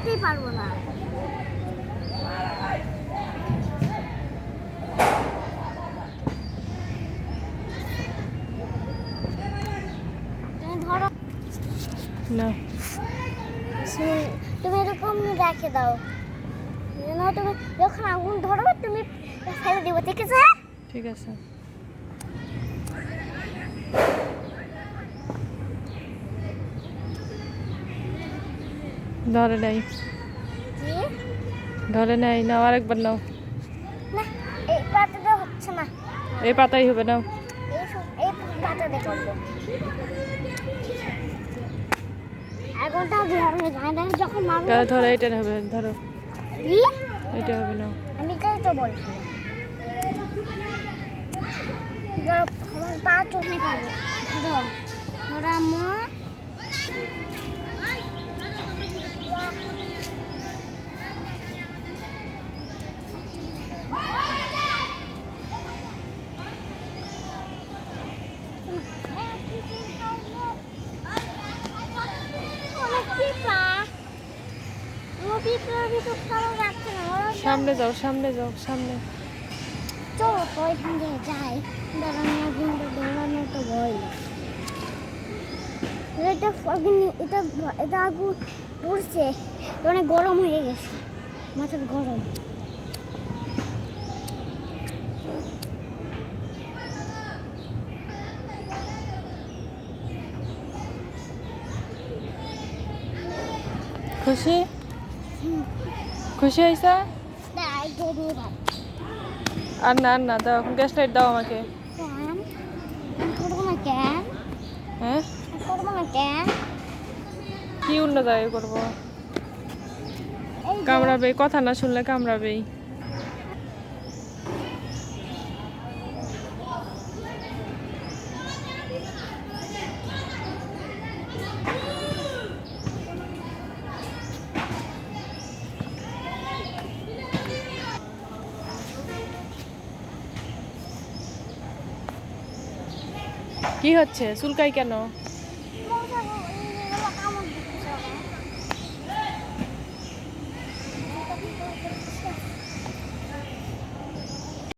ধরতেই পারবো না। তুমি ধরো না, তুমি এরকম রেখে দাও, তুমি যখন আগুন ধরবে তুমি ফেলে দিবে, ঠিক আছে? ঠিক আছে। ধরে নাই, ধরে নাই। নাও, আরেকবার নাও। না, এই পাতাটা হচ্ছে না। এই পাতাই হবে, নাও। এই পাতাটা করবো। আগুনটা ধরে যায় যখন মারবো। ধরো, এটা হবে, ধরো। কি? এটা হবে, নাও। আমি তাই তো বলছি। আমার পা চোখে পাবো। ধরো ধরো আম্মু। সামনে যাও, সামনে যাও, সামনে। চলো তো এখান দিয়ে যাই। দাঁড়ানো আগুনটা দৌড়ানো তো ভয়। এটা এটা এটা আগুন পড়ছে, অনেক গরম হয়ে গেছে, মাথার গরম। খুশি? খুশি হয়েছে? আর না, আর না, দাও এখন, গ্যাস লাইট দাও আমাকে। করবো না কেন? হ্যাঁ, করবো না কেন? কি অন্য জায়গায় করবো? এই যে, কামড়াবে, কথা না শুনলে কামড়াবেই। কি হচ্ছে? চুলকাই কেন?